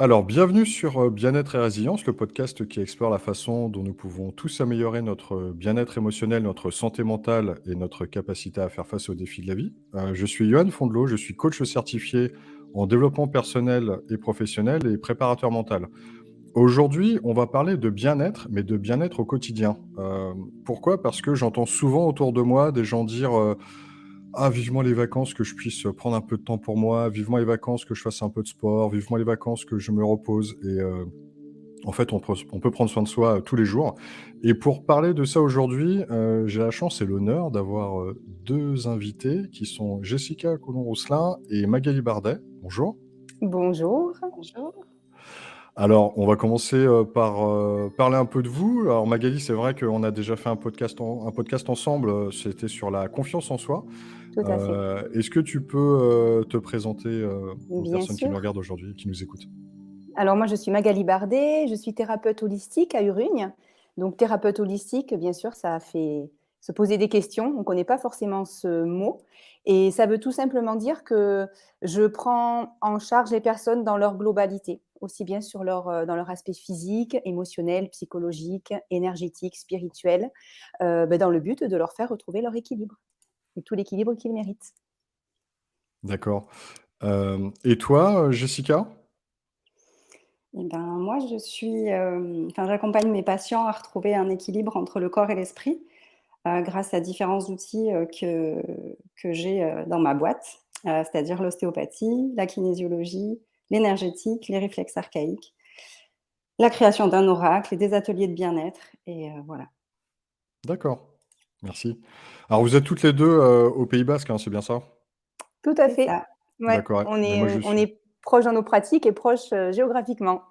Alors, bienvenue sur Bien-être et résilience, le podcast qui explore la façon dont nous pouvons tous améliorer notre bien-être émotionnel, notre santé mentale et notre capacité à faire face aux défis de la vie. Je suis Johan Fondelot, je suis coach certifié en développement personnel et professionnel et préparateur mental. Aujourd'hui, on va parler de bien-être, mais de bien-être au quotidien. Pourquoi? Parce que j'entends souvent autour de moi des gens dire ah, vivement les vacances, que je puisse prendre un peu de temps pour moi, vivement les vacances, que je fasse un peu de sport, vivement les vacances, que je me repose. Et en fait, on peut prendre soin de soi tous les jours. Et pour parler de ça aujourd'hui, j'ai la chance et l'honneur d'avoir deux invités qui sont Jessica Coulon-Rousselin et Magali Bardet. Bonjour. Bonjour. Bonjour. Alors, on va commencer par parler un peu de vous. Alors, Magali, c'est vrai qu'on a déjà fait un podcast ensemble, c'était sur la confiance en soi. Tout à fait. Est-ce que tu peux te présenter aux Bien personnes qui nous sûr. regardent aujourd'hui, qui nous écoutent? Alors moi, je suis Magali Bardet, je suis thérapeute holistique à Urugne. Donc thérapeute holistique, bien sûr, ça fait se poser des questions. On ne connaît pas forcément ce mot. Et ça veut tout simplement dire que je prends en charge les personnes dans leur globalité, aussi bien dans leur aspect physique, émotionnel, psychologique, énergétique, spirituel, dans le but de leur faire retrouver leur équilibre et tout l'équilibre qu'ils méritent. D'accord. Et toi, Jessica? Eh ben, moi, j'accompagne mes patients à retrouver un équilibre entre le corps et l'esprit, grâce à différents outils, que j'ai, dans ma boîte, c'est-à-dire l'ostéopathie, la kinésiologie, l'énergétique, les réflexes archaïques, la création d'un oracle et des ateliers de bien-être et voilà. D'accord, merci. Alors vous êtes toutes les 2 au Pays basque, hein, c'est bien ça? Tout à C'est fait. ça. Ouais, D'accord, ouais. Ben moi je on suis est proches dans nos pratiques et proches, géographiquement.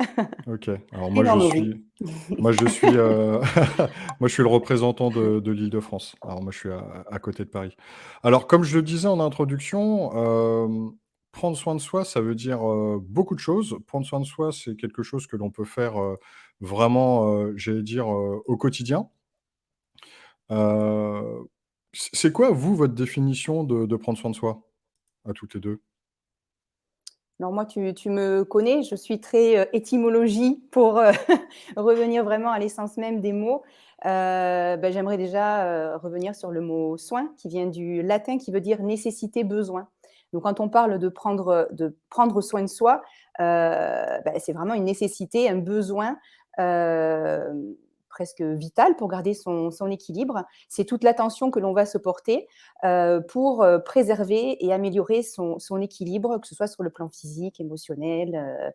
OK. Alors Et moi dans je nos vies. suis moi je suis, moi je suis le représentant de l'Île-de-France. Alors moi je suis à côté de Paris. Alors comme je le disais en introduction, prendre soin de soi, ça veut dire, beaucoup de choses. Prendre soin de soi, c'est quelque chose que l'on peut faire, vraiment, j'allais dire, au quotidien. Heu, c'est quoi vous, votre définition de prendre soin de soi? À toutes les 2? Alors moi, tu me connais, je suis très, étymologie pour, revenir vraiment à l'essence même des mots. J'aimerais déjà, revenir sur le mot «soin» qui vient du latin, qui veut dire nécessité, besoin. Donc quand on parle de prendre soin de soi, c'est vraiment une nécessité, un besoin, hem, presque vital pour garder son équilibre. C'est toute l'attention que l'on va se porter, pour préserver et améliorer son équilibre, que ce soit sur le plan physique, émotionnel,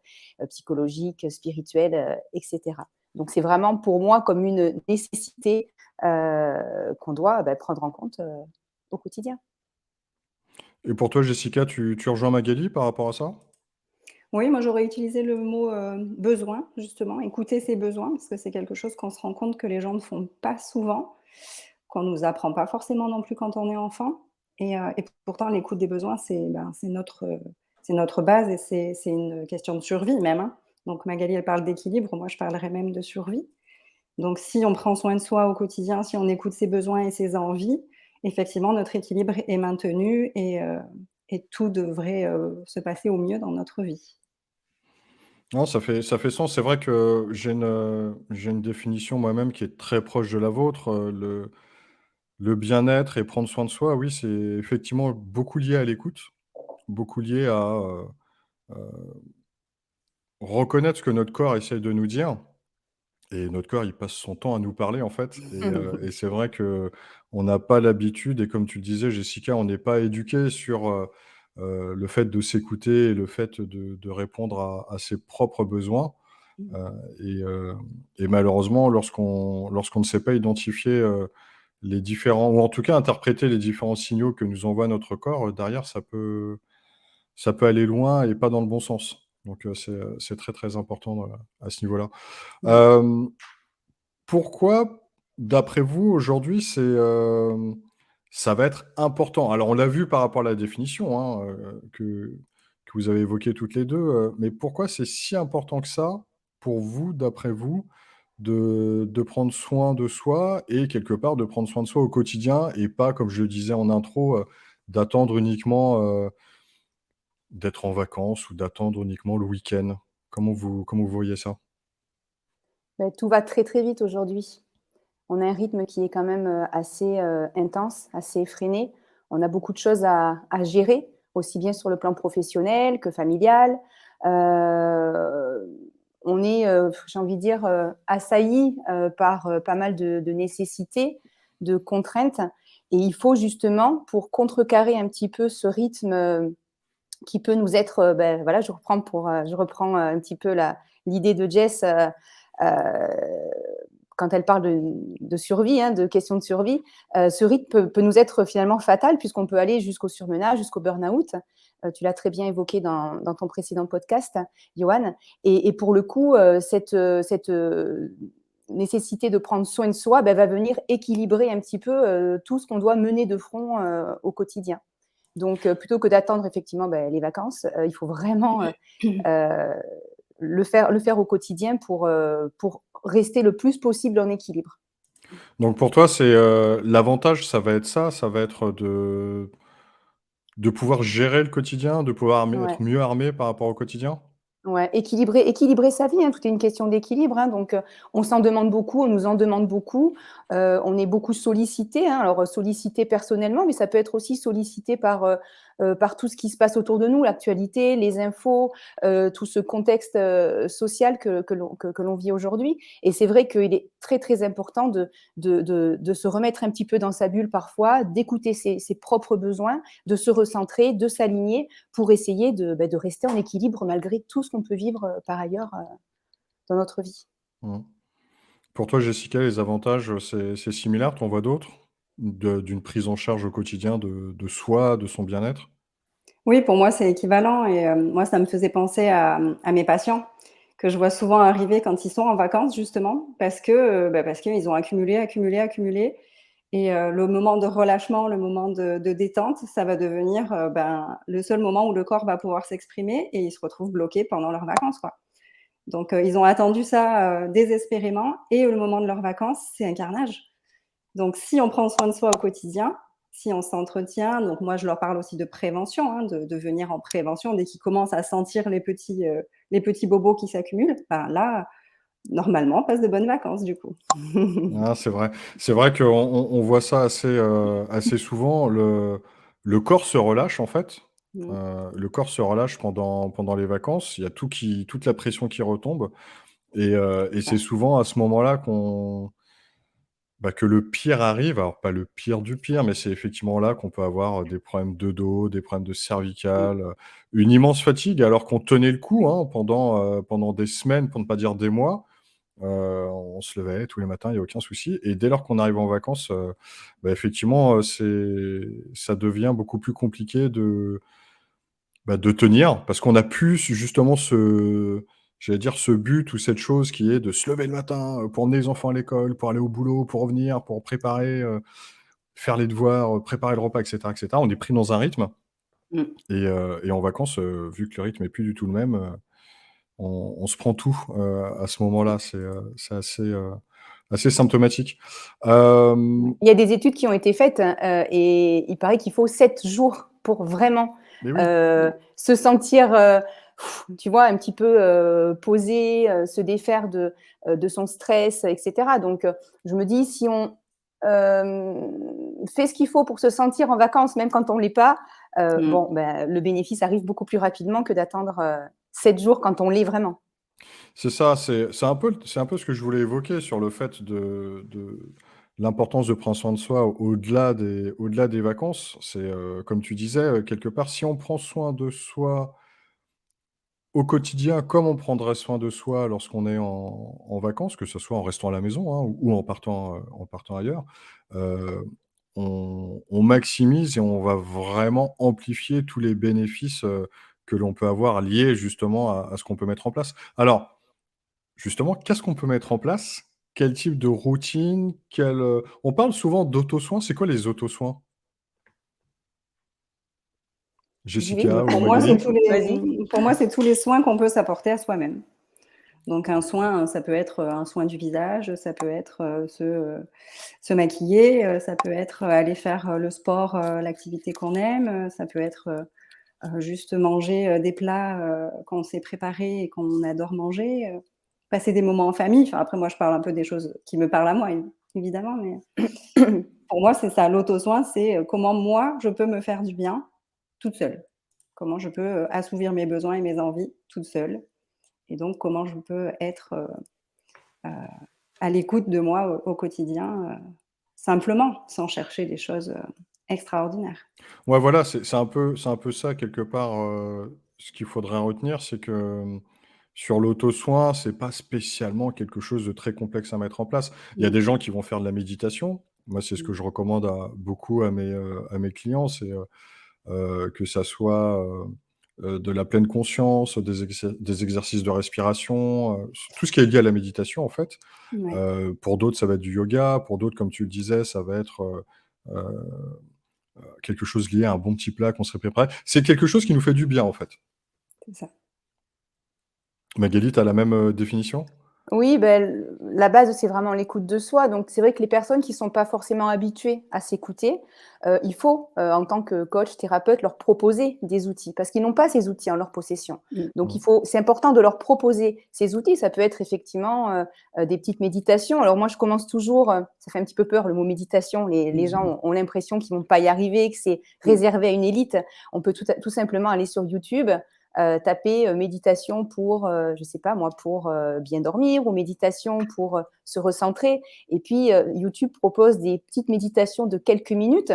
psychologique, spirituel, etc. Donc c'est vraiment pour moi comme une nécessité qu'on doit prendre en compte au quotidien. Et pour toi, Jessica, tu rejoins Magali par rapport à ça? Oui, moi, j'aurais utilisé le mot, besoin, justement, écouter ses besoins, parce que c'est quelque chose qu'on se rend compte que les gens ne font pas souvent, qu'on nous apprend pas forcément non plus quand on est enfant et pourtant l'écoute des besoins, c'est notre base et c'est une question de survie même, hein. Donc Magali, elle parle d'équilibre, moi je parlerais même de survie. Donc si on prend soin de soi au quotidien, si on écoute ses besoins et ses envies, effectivement notre équilibre est maintenu et tout devrait, se passer au mieux dans notre vie. Non, ça fait sens. C'est vrai que j'ai une définition moi-même qui est très proche de la vôtre. Le bien-être et prendre soin de soi, oui, c'est effectivement beaucoup lié à l'écoute, beaucoup lié à, reconnaître ce que notre corps essaie de nous dire et notre corps, il passe son temps à nous parler, en fait et c'est vrai que on n'a pas l'habitude et comme tu le disais, Jessica, on n'est pas éduqué sur, le fait de s'écouter et le fait de répondre à ses propres besoins. Mmh. Heu et heu et malheureusement, lorsqu'on ne sait pas identifier, les différents ou en tout cas interpréter les différents signaux que nous envoie notre corps, derrière ça peut aller loin et pas dans le bon sens. Donc c'est très, très important, à ce niveau-là. Oui. Hem, pourquoi, d'après vous, aujourd'hui, ça va être important? Alors on l'a vu par rapport à la définition, hein, que vous avez évoquée toutes les 2. Mais pourquoi c'est si important que ça, pour vous, d'après vous, de prendre soin de soi et quelque part de prendre soin de soi au quotidien et pas, comme je le disais en intro, d'attendre uniquement, d'être en vacances ou d'attendre uniquement le week-end? Comment vous voyez ça? Tout va très, très vite aujourd'hui. On a un rythme qui est quand même, assez, intense, assez effréné. On a beaucoup de choses à gérer, aussi bien sur le plan professionnel que familial. On est, j'ai envie de dire, assaillis, par, pas mal de nécessités, de contraintes et il faut justement pour contrecarrer un petit peu ce rythme, qui peut nous être, voilà, je reprends, un petit peu l'idée de Jess, quand elle parle de survie, hein, de questions de survie, ce rythme peut nous être finalement fatal puisqu'on peut aller jusqu'au surmenage, jusqu'au burn-out. Tu l'as très bien évoqué dans ton précédent podcast, Johan. Et pour le coup, cette nécessité de prendre soin de soi va venir équilibrer un petit peu tout ce qu'on doit mener de front au quotidien. Donc, plutôt que d'attendre effectivement les vacances, il faut vraiment le faire au quotidien pour rester le plus possible en équilibre. Donc pour toi, c'est, l'avantage, ça va être de pouvoir gérer le quotidien, de pouvoir Ouais. être mieux armé par rapport au quotidien? Ouais, équilibrer sa vie, hein, tout est une question d'équilibre, hein, donc on s'en demande beaucoup, on nous en demande beaucoup, on est beaucoup sollicité, hein, alors sollicité personnellement, mais ça peut être aussi sollicité par tout ce qui se passe autour de nous, l'actualité, les infos, tout ce contexte, social que l'on vit aujourd'hui et c'est vrai qu'il est très, très important de se remettre un petit peu dans sa bulle parfois, d'écouter ses propres besoins, de se recentrer, de s'aligner pour essayer de rester en équilibre malgré tout ce qu'on peut vivre, par ailleurs, dans notre vie. Mmh. Pour toi, Jessica, les avantages, c'est similaire, tu en vois d'autres? D'une prise en charge au quotidien de soi, de son bien-être? Oui, pour moi, c'est équivalent et moi, ça me faisait penser à mes patients que je vois souvent arriver quand ils sont en vacances justement parce qu'ils ont accumulé, accumulé, accumulé et le moment de relâchement, le moment de détente, ça va devenir, le seul moment où le corps va pouvoir s'exprimer et ils se retrouvent bloqués pendant leurs vacances, quoi. Donc ils ont attendu ça, désespérément et le moment de leurs vacances, c'est un carnage. Donc si on prend soin de soi au quotidien, si on s'entretient, donc moi je leur parle aussi de prévention, hein, de venir en prévention dès qu'ils commencent à sentir les petits bobos qui s'accumulent, ben là, normalement, on passe de bonnes vacances du coup. Ah, c'est vrai. C'est vrai qu'on voit ça assez souvent. Le corps se relâche, en fait. Mmh. Le corps se relâche pendant les vacances. Il y a toute la pression qui retombe et C'est ça. c'est souvent à ce moment-là que le pire arrive. Alors pas le pire du pire, mais c'est effectivement là qu'on peut avoir, des problèmes de dos, des problèmes de Mmh. cervicales, une immense fatigue alors qu'on tenait le coup, hein, pendant des semaines, pour ne pas dire des mois. On se levait tous les matins, il y a aucun souci et dès lors qu'on arrive en vacances, effectivement, ça devient beaucoup plus compliqué de tenir parce qu'on a plus justement j'allais dire ce but ou cette chose qui est de se lever le matin, pour emmener les enfants à l'école, pour aller au boulot, pour revenir, pour préparer, faire les devoirs, préparer le repas et cetera et cetera. On est pris dans un rythme Mmh. et en vacances, vu que le rythme est plus du tout le même, on se prend tout, à ce moment-là. C'est assez symptomatique. Hem, Il y a des études qui ont été faites, et il paraît qu'il faut 7 jours pour vraiment, mais oui. se sentir, tu vois, un petit peu, posé, se défaire de son stress et cetera. Donc, je me dis si on, fait ce qu'il faut pour se sentir en vacances, même quand on l'est pas, Mmh. le bénéfice arrive beaucoup plus rapidement que d'attendre, 7 jours quand on l'est vraiment. C'est ça, c'est un peu ce que je voulais évoquer sur le fait de l'importance de prendre soin de soi au-delà des vacances. C'est, comme tu disais, quelque part, si on prend soin de soi au quotidien, comme on prendrait soin de soi lorsqu'on est en vacances, que ce soit en restant à la maison, hein, ou en partant ailleurs, heu, on maximise et on va vraiment amplifier tous les bénéfices, que l'on peut avoir liés justement à ce qu'on peut mettre en place. Alors, justement, qu'est-ce qu'on peut mettre en place? Quel type de routine? On parle souvent d'auto-soins, c'est quoi les auto-soins? J'y vais? Jessica ou Pour moi, Magali? Vas-y. c'est tous les soins qu'on peut s'apporter à soi-même. Donc un soin, ça peut être, un soin du visage, ça peut être, se maquiller, ça peut être, aller faire, le sport, l'activité qu'on aime, ça peut être, juste manger, des plats, qu'on s'est préparés et qu'on adore manger, passer des moments en famille. Enfin, après moi, je parle un peu des choses qui me parlent à moi, évidemment, mais pour moi, c'est ça, l'auto-soin, c'est, comment moi, je peux me faire du bien toute seule. Comment je peux, assouvir mes besoins et mes envies toute seule et donc comment je peux être, heu, à l'écoute de moi au quotidien, simplement, sans chercher des choses, extraordinaires. Ouais, voilà, c'est un peu ça quelque part, ce qu'il faudrait retenir, c'est que, sur l'auto-soin, c'est pas spécialement quelque chose de très complexe à mettre en place. Il y a Mmh. des gens qui vont faire de la méditation. Moi, c'est ce Mmh. que je recommande à beaucoup à mes clients, c'est, que ça soit, de la pleine conscience, des exercices de respiration, tout ce qui est lié à la méditation, en fait. Ouais, Pour d'autres, ça va être du yoga, pour d'autres, comme tu le disais, ça va être, quelque chose lié à un bon petit plat qu'on serait préparé. C'est quelque chose qui nous fait du bien, en fait. c'est ça. Magali, tu as la même, définition? Oui, ben, la base, c'est vraiment l'écoute de soi. Donc, c'est vrai que les personnes qui sont pas forcément habituées à s'écouter, il faut, en tant que coach, thérapeute, leur proposer des outils parce qu'ils n'ont pas ces outils en leur possession. Mmh. Donc, Mmh. c'est important de leur proposer ces outils. Ça peut être effectivement, des petites méditations. Alors moi, je commence toujours, ça fait un petit peu peur le mot méditation. Les Mmh. gens ont l'impression qu'ils vont pas y arriver, que c'est Mmh. réservé à une élite. On peut tout simplement aller sur YouTube, taper méditation pour, je sais pas moi, pour bien dormir ou méditation pour se recentrer. Et puis, YouTube propose des petites méditations de quelques minutes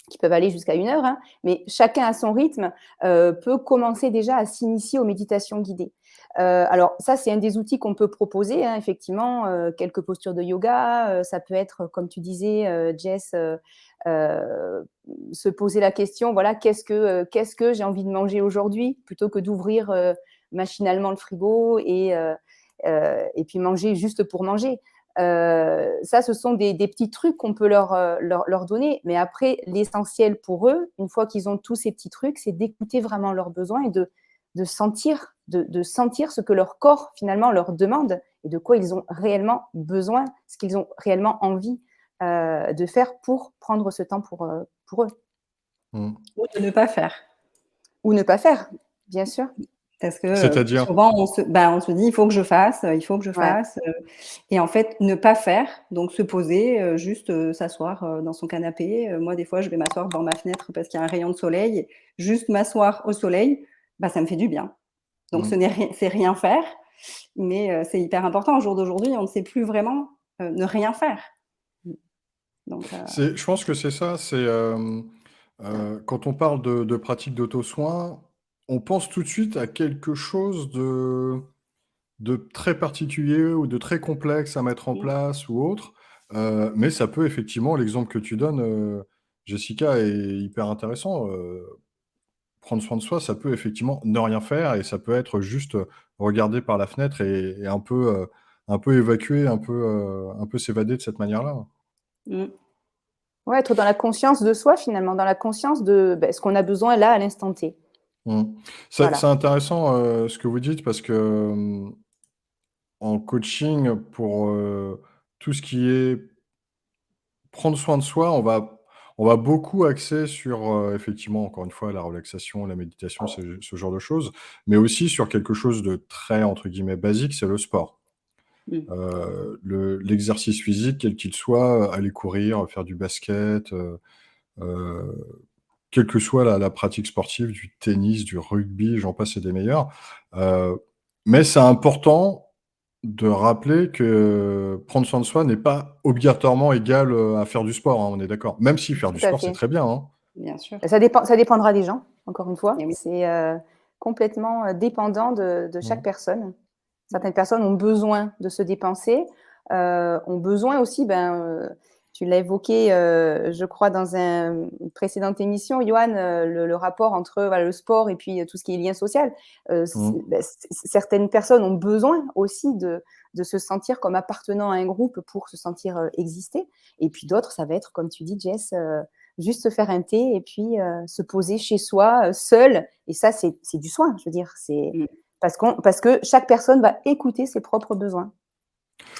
qui peuvent aller jusqu'à 1 heure, hein, mais chacun à son rythme peut commencer déjà à s'initier aux méditations guidées. Alors ça, c'est un des outils qu'on peut proposer, hein, effectivement, quelques postures de yoga, ça peut être, comme tu disais, Jess, se poser la question, voilà, qu'est-ce que j'ai envie de manger aujourd'hui, plutôt que d'ouvrir machinalement le frigo et puis manger juste pour manger. Ça, ce sont des petits trucs qu'on peut leur donner. Mais après, l'essentiel pour eux, une fois qu'ils ont tous ces petits trucs, c'est d'écouter vraiment leurs besoins et de sentir ce que leur corps, finalement, leur demande et de quoi ils ont réellement besoin, ce qu'ils ont réellement envie de faire pour prendre ce temps pour eux. Mmh. Ou de ne pas faire. Ou ne pas faire, bien sûr. Parce que, C'est-à-dire? souvent on se dit: «Il faut que je fasse, il faut que je Ouais, fasse», et en fait, ne pas faire, donc se poser, juste, s'asseoir, dans son canapé. Moi, des fois, je vais m'asseoir devant ma fenêtre parce qu'il y a un rayon de soleil. Juste m'asseoir au soleil, bah, ça me fait du bien. Donc Mmh. c'est rien faire, mais c'est hyper important. Au jour d'aujourd'hui, on ne sait plus vraiment, ne rien faire. Donc Je pense que c'est ça, quand on parle de pratique d'auto-soin, on pense tout de suite à quelque chose de très particulier ou de très complexe à mettre en mmh, place ou autre, mais ça peut effectivement l'exemple que tu donnes, Jessica, est hyper intéressant, prendre soin de soi, ça peut effectivement ne rien faire et ça peut être juste, regarder par la fenêtre et un peu évacuer, un peu s'évader de cette manière-là. mmh, ouais, être dans la conscience de soi, finalement, dans la conscience de, beh, ce qu'on a besoin là, à l'instant T. Mmh. C'est Voilà. intéressant, ce que vous dites parce que, en coaching pour, tout ce qui est prendre soin de soi, on va beaucoup axer sur, effectivement, encore une fois, la relaxation, la méditation, ce genre de choses, mais aussi sur quelque chose de très, entre guillemets, «basique», c'est le sport. mmh, L'exercice physique, quel qu'il soit, aller courir, faire du basket, heu, quelle que soit la pratique sportive, du tennis, du rugby, j'en passe et des meilleurs, heu, mais c'est important de rappeler que prendre soin de soi n'est pas obligatoirement égal, à faire du sport, hein, on est d'accord? Même si faire du Tout à sport, c'est fait. très bien, hein. bien sûr. Ça dépendra des gens, encore une fois. Et oui. C'est, complètement, dépendant de chaque Mmh. personne. Mmh, Certaines personnes ont besoin de se dépenser, ont besoin aussi, ben, tu l'as évoqué, je crois dans une précédente émission, Johan, le rapport entre, voilà, le sport et puis, tout ce qui est lien social. Mmh. Certaines personnes ont besoin aussi de se sentir comme appartenant à un groupe pour se sentir, exister et puis d'autres, ça va être comme tu dis Jess, juste se faire un thé et puis, se poser chez soi, seul et ça c'est du soin, je veux dire, c'est mmh, parce que chaque personne va écouter ses propres besoins.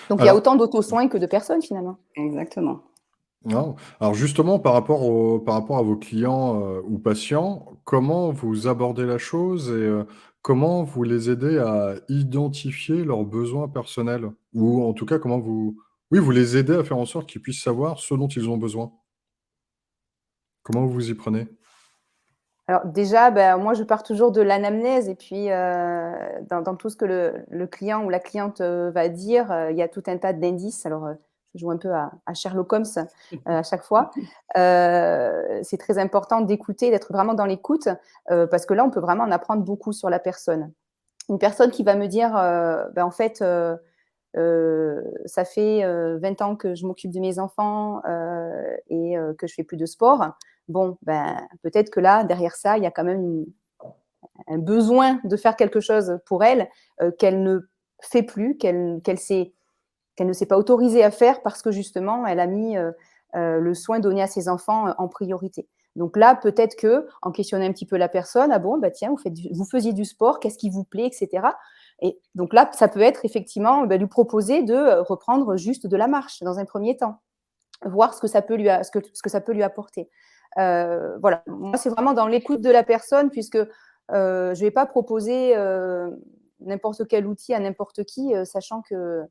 Donc il y a Alors autant d'auto-soins que de personnes finalement. exactement. Non. Alors justement, par rapport à vos clients, ou patients, comment vous abordez la chose et comment vous les aidez à identifier leurs besoins personnels? Ou en tout cas, comment vous oui, vous les aidez à faire en sorte qu'ils puissent savoir ce dont ils ont besoin? Comment vous vous y prenez? Alors déjà, moi, je pars toujours de l'anamnèse et puis, dans tout ce que le client ou la cliente, va dire, il y a tout un tas d'indices. Alors, je joue un peu à Sherlock Holmes, à chaque fois. C'est très important d'écouter, d'être vraiment dans l'écoute, parce que là, on peut vraiment en apprendre beaucoup sur la personne. Une personne qui va me dire, en fait, ça fait 20 ans que je m'occupe de mes enfants et que je fais plus de sport. Bon, peut-être que là, derrière ça, il y a quand même un besoin de faire quelque chose pour elle qu'elle ne fait plus, qu'elle ne s'est pas autorisée à faire parce que justement, elle a mis le soin donné à ses enfants en priorité. Donc là, peut-être que en questionnant un petit peu la personne, ah bon, tiens, vous faisiez du sport, qu'est-ce qui vous plaît, etc. Et donc là, ça peut être effectivement lui proposer de reprendre juste de la marche dans un premier temps, voir ce que ça peut lui apporter. Voilà, moi c'est vraiment dans l'écoute de la personne puisque je ne vais pas proposer n'importe quel outil à n'importe qui, sachant que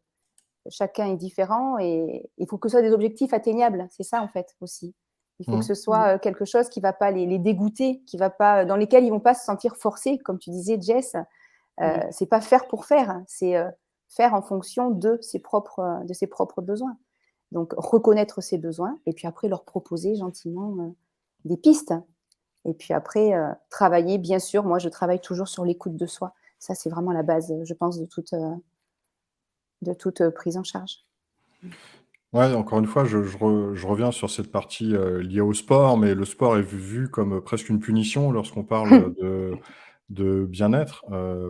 chacun est différent et il faut que ce soit des objectifs atteignables. C'est ça, en fait, aussi. Il faut que Mmh. ce soit quelque chose qui ne va pas les dégoûter, dans lesquels ils ne vont pas se sentir forcés, comme tu disais, Jess. C'est pas faire pour faire, hein, c'est faire en fonction de ses propres besoins. Donc, reconnaître ses besoins et puis après leur proposer gentiment des pistes. Et puis après, travailler, bien sûr, moi je travaille toujours sur l'écoute de soi. Ça, c'est vraiment la base, je pense, de toute prise en charge. Ouais, encore une fois, je reviens sur cette partie, liée au sport, mais le sport est vu comme, presque une punition lorsqu'on parle, de bien-être,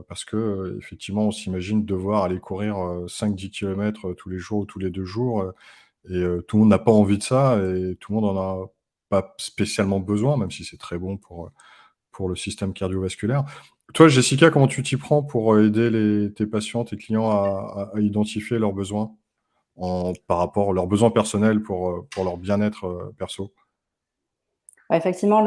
parce que, effectivement, on s'imagine devoir aller courir, 5-10 kilomètres, tous les jours ou tous les 2 jours, et tout le monde n'a pas envie de ça et tout le monde en a pas spécialement besoin, même si c'est très bon pour le système cardiovasculaire. Toi, Jessica, comment tu t'y prends pour, aider tes patients, tes clients à identifier leurs besoins? Par rapport à leurs besoins personnels pour leur bien-être, perso. Ouais, effectivement,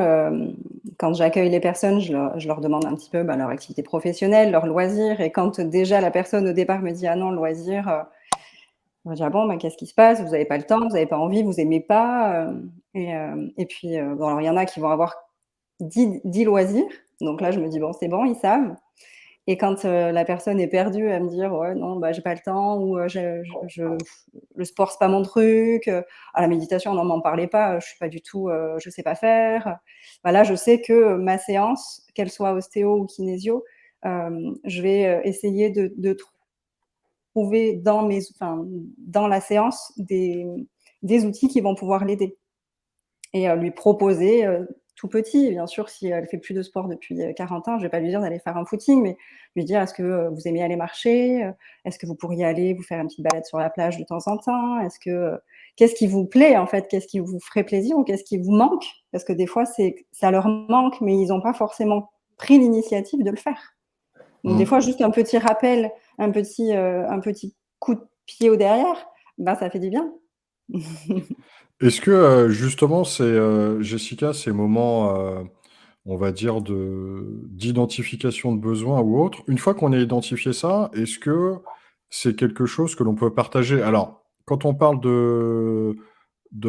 quand j'accueille les personnes, je leur demande un petit peu, leur activité professionnelle, leurs loisirs et quand déjà la personne au départ me dit: «Ah non, le loisir», on va dire: «Ah bon, qu'est-ce qui se passe? Vous avez pas le temps, vous avez pas envie, vous aimez pas?» Et puis, bon, alors il y en a qui vont avoir 10 loisirs, donc là je me dis: «Bon, c'est bon, ils savent». Et quand, la personne est perdue à me dire: «Ouais, non, j'ai pas le temps» ou, «Le sport, c'est pas mon truc», «Ah, la méditation, non, m'en parlez pas, je suis pas du tout, je sais pas faire». Là, je sais que ma séance, qu'elle soit ostéo ou kinésio, je vais, essayer de trouver dans la séance des outils qui vont pouvoir l'aider. Et lui proposer, tout petit, bien sûr, si elle fait plus de sport depuis, 40 ans, je vais pas lui dire d'aller faire un footing, mais lui dire: «Est-ce que, vous aimez aller marcher? Est-ce que vous pourriez aller vous faire une petite balade sur la plage de temps en temps? Est-ce que, qu'est-ce qui vous plaît, en fait? Qu'est-ce qui vous ferait plaisir ou qu'est-ce qui vous manque?» Parce que des fois, ça leur manque, mais ils ont pas forcément pris l'initiative de le faire. Donc des Mmh. fois, juste un petit rappel, un petit coup de pied au derrière, ça fait du bien. Est-ce que, justement, Jessica, ces moments, on va dire d'identification de besoins ou autre, une fois qu'on a identifié ça, est-ce que c'est quelque chose que l'on peut partager? Alors, quand on parle de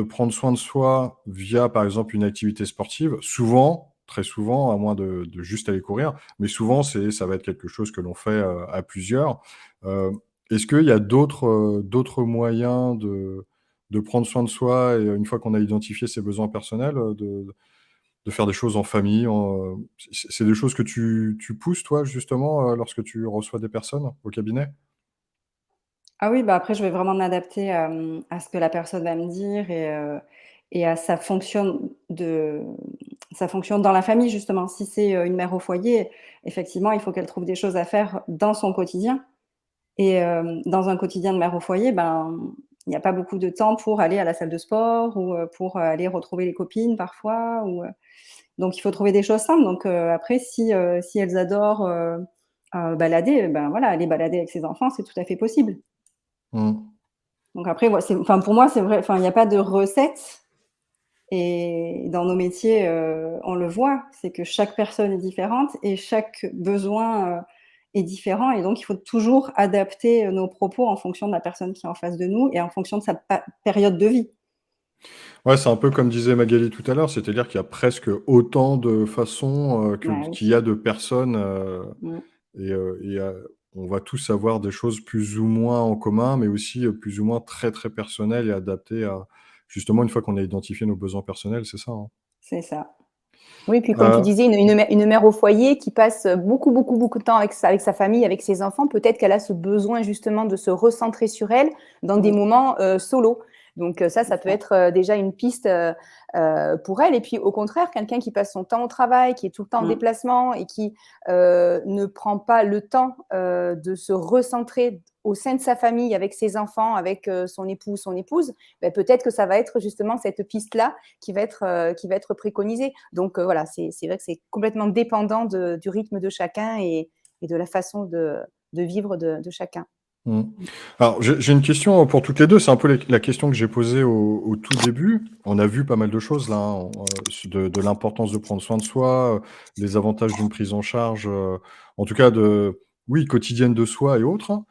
prendre soin de soi via, par exemple, une activité sportive, souvent, très souvent, à moins de juste aller courir, mais souvent ça va être quelque chose que l'on fait, à plusieurs. Heu, Est-ce qu'il y a d'autres moyens de prendre soin de soi et une fois qu'on a identifié ses besoins personnels, de faire des choses en famille, c'est des choses que tu pousses toi justement, lorsque tu reçois des personnes au cabinet? Ah oui, après je vais vraiment m'adapter, à ce que la personne va me dire et à sa fonction dans la famille justement. Si c'est, une mère au foyer, effectivement, il faut qu'elle trouve des choses à faire dans son quotidien et dans un quotidien de mère au foyer, il y a pas beaucoup de temps pour aller à la salle de sport ou pour aller retrouver les copines parfois donc il faut trouver des choses simples donc après si elles adorent, balader, voilà, aller balader avec ses enfants, c'est tout à fait possible. Mmh. Donc après, pour moi, c'est vrai, il y a pas de recette, Et dans nos métiers, on le voit, c'est que chaque personne est différente et chaque besoin, est différent et donc il faut toujours adapter, nos propos en fonction de la personne qui est en face de nous et en fonction de sa période de vie. Ouais, c'est un peu comme disait Magali tout à l'heure, c'est-à-dire qu'il y a presque autant de façons, Bah qu'il oui. y a de personnes, Mmh. on va tous avoir des choses plus ou moins en commun, mais aussi, plus ou moins très, très personnelles et adaptées à justement une fois qu'on a identifié nos besoins personnels, c'est ça, hein? C'est ça. Oui, puis comme tu Heu, disais, une mère au foyer qui passe beaucoup, beaucoup, beaucoup de temps avec sa famille, avec ses enfants, peut-être qu'elle a ce besoin justement de se recentrer sur elle dans des Oui, moments solo. Donc c'est ça peut ça. être déjà une piste pour elle. Et puis au contraire, quelqu'un qui passe son temps au travail, qui est tout le temps en Mmh. déplacement et qui ne prend pas le temps de se recentrer au sein de sa famille, avec ses enfants, avec son époux, son épouse, ben, peut-être que ça va être justement cette piste-là qui va être préconisée. Donc voilà, c'est vrai que c'est complètement dépendant du rythme de chacun et de la façon de vivre de chacun. mmh. Alors j'ai une question pour toutes les 2. C'est un peu la question que j'ai posée au tout début. On a vu pas mal de choses là, hein, de l'importance de prendre soin de soi, les avantages d'une prise en charge, en tout cas oui, quotidienne de soi et autres, hein.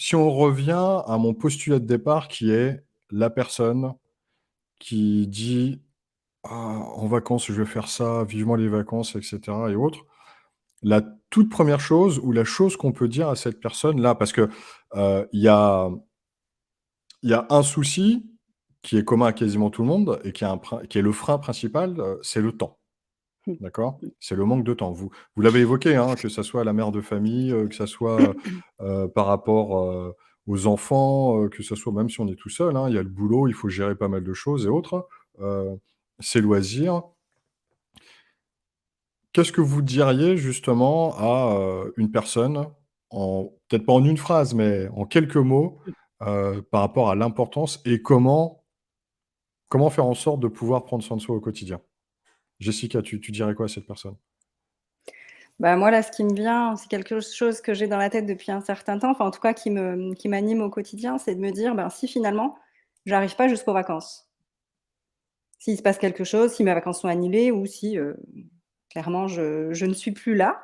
Si on revient à mon postulat de départ qui est la personne qui dit: «Ah, en vacances, je vais faire ça, vivement les vacances» et cetera et autres. La toute première chose ou la chose qu'on peut dire à cette personne-là parce que, il y a un souci qui est commun à quasiment tout le monde et qui est le frein principal, c'est le temps, d'accord? C'est le manque de temps. Vous l'avez évoqué, hein, que ça soit la mère de famille, que ça soit, par rapport, aux enfants, que ça soit même si on est tout seul, hein, il y a le boulot, il faut gérer pas mal de choses et autres, ses loisirs. Qu'est-ce que vous diriez justement à, une personne en peut-être pas en une phrase, mais en quelques mots, par rapport à l'importance et comment faire en sorte de pouvoir prendre soin de soi au quotidien? Jessica, tu dirais quoi à cette personne? Bah, moi, là, ce qui me vient, c'est quelque chose que j'ai dans la tête depuis un certain temps, enfin, en tout cas, qui m'anime au quotidien, c'est de me dire: «Ben, si finalement, j'arrive pas jusqu'aux vacances, s'il se passe quelque chose, si mes vacances sont annulées ou si, clairement je ne suis plus là,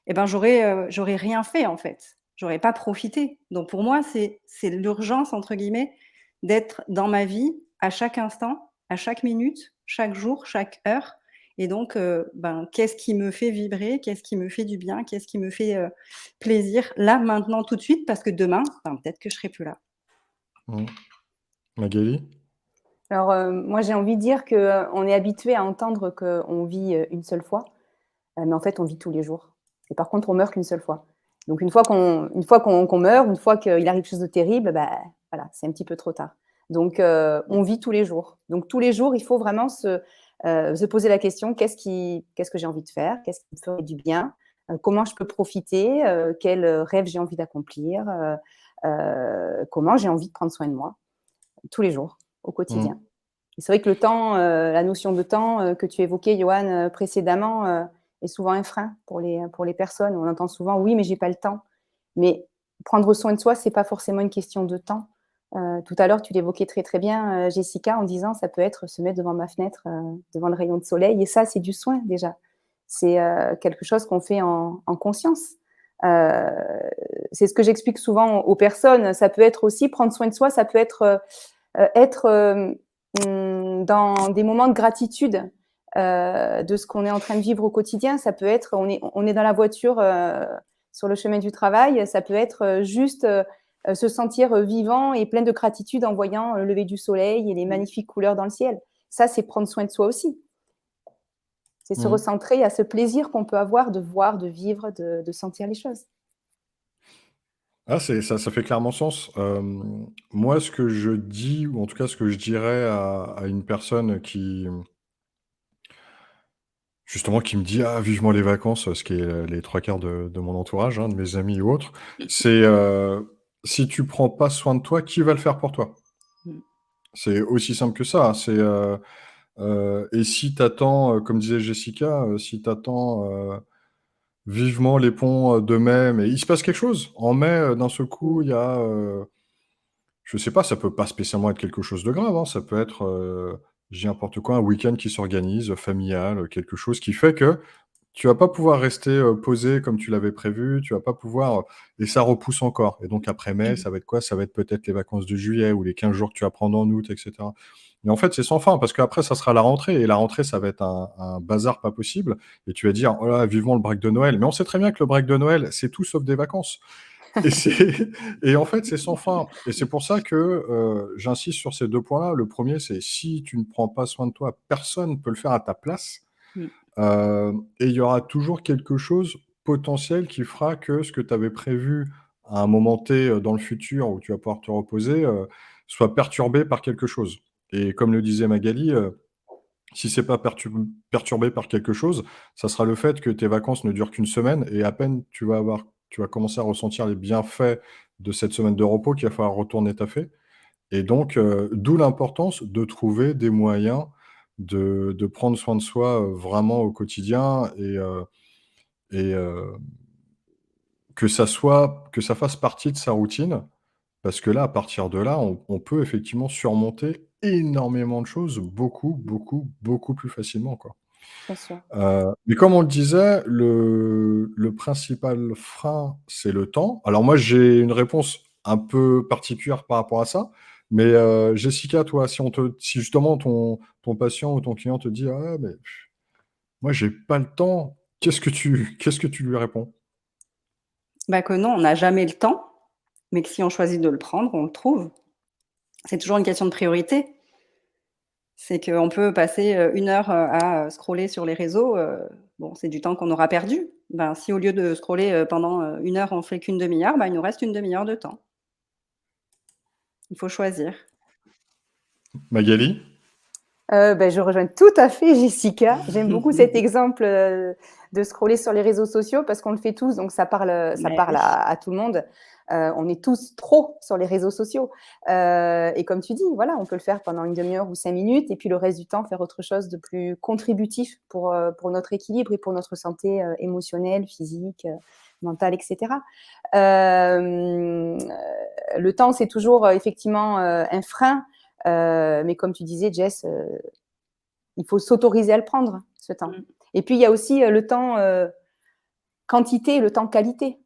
et ben, j'aurais rien fait, en fait. J'aurais pas profité». Donc pour moi, c'est «l'urgence» entre guillemets d'être dans ma vie à chaque instant, à chaque minute, chaque jour, chaque heure et donc ben, qu'est-ce qui me fait vibrer? Qu'est-ce qui me fait du bien? Qu'est-ce qui me fait, plaisir là, maintenant, tout de suite? Parce que demain, ben, peut-être que je serai plus là. Mmh. Magali? Alors moi j'ai envie de dire qu'on est habitué à entendre qu'on vit une seule fois, mais en fait on vit tous les jours. Et par contre on meurt qu'une seule fois. Donc une fois qu'on meurt, une fois qu'il arrive quelque chose de terrible, bah, voilà, c'est un petit peu trop tard. Donc on vit tous les jours. Donc tous les jours, il faut vraiment se poser la question: «Qu'est-ce que j'ai envie de faire? Qu'est-ce qui me ferait du bien? Comment je peux profiter? Quel rêve j'ai envie d'accomplir? Comment j'ai envie de prendre soin de moi?» Tous les jours, au Mmh. quotidien. Et c'est vrai que le temps, la notion de temps, que tu évoquais, Johan, précédemment, est souvent un frein pour les personnes. On entend souvent: «Oui, mais j'ai pas le temps». Mais prendre soin de soi, c'est pas forcément une question de temps. Tout à l'heure, tu l'évoquais très, très bien, Jessica, en disant: «Ça peut être se mettre devant ma fenêtre, devant le rayon de soleil» et ça, c'est du soin déjà. C'est, quelque chose qu'on fait en conscience. Heu, c'est ce que j'explique souvent aux personnes. Ça peut être aussi prendre soin de soi, ça peut être, dans des moments de gratitude, de ce qu'on est en train de vivre au quotidien. Ça peut être on est dans la voiture, sur le chemin du travail, ça peut être, juste, se sentir, vivant et plein de gratitude en voyant le lever du soleil et les Mmh. magnifiques couleurs dans le ciel. Ça, c'est prendre soin de soi aussi. C'est se Mmh. recentrer à ce plaisir qu'on peut avoir de voir, de vivre, de sentir les choses. Ah, ça fait clairement sens. Moi, ce que je dis ou en tout cas ce que je dirais à une personne qui justement, qui me dit: «Ah vivement les vacances», ce qui est, les 3/4 de mon entourage, hein, de mes amis ou autres, c'est, si tu prends pas soin de toi, qui va le faire pour toi? Mmh. C'est aussi simple que ça, hein. Et si tu attends, comme disait Jessica, si tu attends, vivement les ponts, de mai, mais il se passe quelque chose. En mai, d'un seul coup, Mmh. il y a, je sais pas, ça peut pas spécialement être quelque chose de grave, hein. Ça peut être, je dis n'importe quoi, un week-end qui s'organise, familial, quelque chose qui fait que tu vas pas pouvoir rester, posé comme tu l'avais prévu, tu vas pas pouvoir, et ça repousse encore et donc après mai, ça va être quoi? Ça va être peut-être les vacances de juillet ou les 15 jours que tu vas prendre en août et cetera. Mais en fait, c'est sans fin parce qu'après ça sera la rentrée et la rentrée, ça va être un bazar pas possible et tu vas dire: «Oh là, vivement le break de Noël». Mais on sait très bien que le break de Noël, c'est tout sauf des vacances et c'est et en fait, c'est sans fin et c'est pour ça que, j'insiste sur ces 2 points-là. Le premier, c'est si tu ne prends pas soin de toi, personne ne peut le faire à ta place. Mmh. Et il y aura toujours quelque chose potentiel qui fera que ce que tu avais prévu à un moment T, dans le futur où tu vas pouvoir te reposer, soit perturbé par quelque chose. Et comme le disait Magali, si c'est pas perturbé par quelque chose, ça sera le fait que tes vacances ne durent qu'une semaine et à peine tu vas commencer à ressentir les bienfaits de cette semaine de repos qu'il va falloir retourner taffer. Et donc, d'où l'importance de trouver des moyens de prendre soin de soi, vraiment au quotidien et que ça fasse partie de sa routine. Parce que là, à partir de là, on peut effectivement surmonter énormément de choses beaucoup, beaucoup, beaucoup plus facilement, quoi. Bien sûr. Mais comme on le disait, le principal frein, c'est le temps. Alors moi, j'ai une réponse un peu particulière par rapport à ça, mais Jessica, toi, si justement ton patient ou ton client te dit: «Ah mais moi j'ai pas le temps», qu'est-ce que tu lui réponds? Bah, que non, on n'a jamais le temps, mais que si on choisit de le prendre, on le trouve. C'est toujours une question de priorité. C'est qu'on peut passer, 1 heure, à, scroller sur les réseaux, bon, c'est du temps qu'on aura perdu. Ben, si au lieu de scroller, pendant, 1 heure, on fait qu'1/2 heure, ben, il nous reste une demi heure de temps. Il faut choisir. Magali? Je rejoins tout à fait Jessica. J'aime beaucoup cet exemple, de scroller sur les réseaux sociaux parce qu'on le fait tous, donc ça Mais parle oui. à tout le monde. On est tous trop sur les réseaux sociaux, et comme tu dis, voilà, on peut le faire pendant une demi heure ou 5 minutes et puis le reste du temps faire autre chose de plus contributif pour notre équilibre et pour notre santé, émotionnelle, physique, mentale et cetera. Le temps, c'est toujours, effectivement, un frein, mais comme tu disais Jess, il faut s'autoriser à le prendre, ce temps. Mmh. Et puis il y a aussi, le temps, quantité et le temps qualité.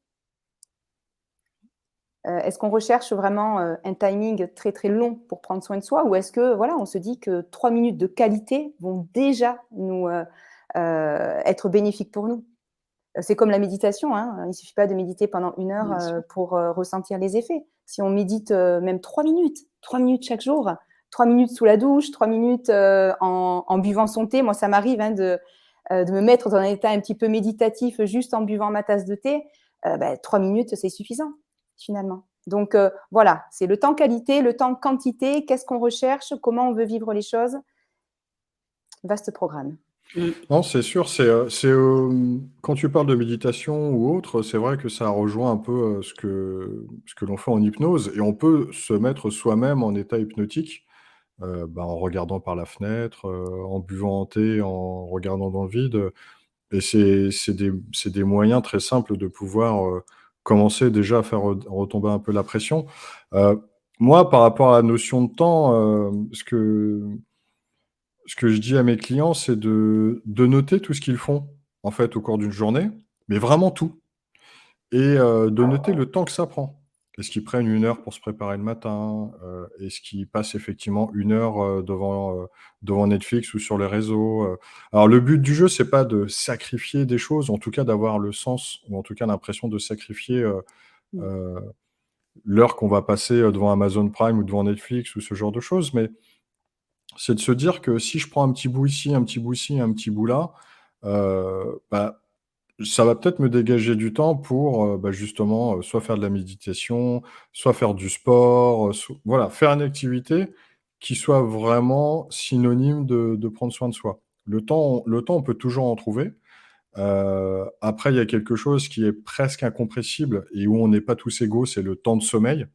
Est-ce qu'on recherche vraiment, un timing très, très long pour prendre soin de soi? Ou est-ce que, voilà, on se dit que 3 minutes de qualité vont déjà être bénéfiques pour nous? C'est comme la méditation, hein, il ne suffit pas de méditer pendant 1 heure, Bien sûr. pour, ressentir les effets. Si on médite, même 3 minutes chaque jour, 3 minutes sous la douche, 3 minutes, en buvant son thé. Moi, ça m'arrive, hein, de me mettre dans un état un petit peu méditatif juste en buvant ma tasse de thé. 3 minutes, c'est suffisant, finalement. Donc voilà, c'est le temps qualité, le temps quantité, qu'est-ce qu'on recherche, comment on veut vivre les choses. Vaste programme. Mmh. Non, c'est sûr, quand tu parles de méditation ou autre, c'est vrai que ça rejoint un peu, ce que l'on fait en hypnose et on peut se mettre soi-même en état hypnotique, en regardant par la fenêtre, en buvant un thé, en regardant dans le vide, et c'est des moyens très simples de pouvoir, commencer déjà à faire retomber un peu la pression. Heu, Moi, par rapport à la notion de temps, ce que je dis à mes clients, c'est de noter tout ce qu'ils font, en fait, au cours d'une journée, mais vraiment tout et de noter le temps que ça prend. Est-ce qu'ils prennent 1 heure pour se préparer le matin? Est-ce qu'ils passent effectivement 1 heure, devant Netflix ou sur les réseaux? Alors le but du jeu, c'est pas de sacrifier des choses, en tout cas d'avoir le sens ou en tout cas l'impression de sacrifier, Mmh. heu, l'heure qu'on va passer, devant Amazon Prime ou devant Netflix ou ce genre de choses, mais c'est de se dire que si je prends un petit bout ici, un petit bout ici, un petit bout là, bah, ça va peut-être me dégager du temps pour, justement, soit faire de la méditation, soit faire du sport, voilà, faire une activité qui soit vraiment synonyme de prendre soin de soi. Le temps, on peut toujours en trouver. Après, il y a quelque chose qui est presque incompressible et où on n'est pas tous égaux, c'est le temps de sommeil.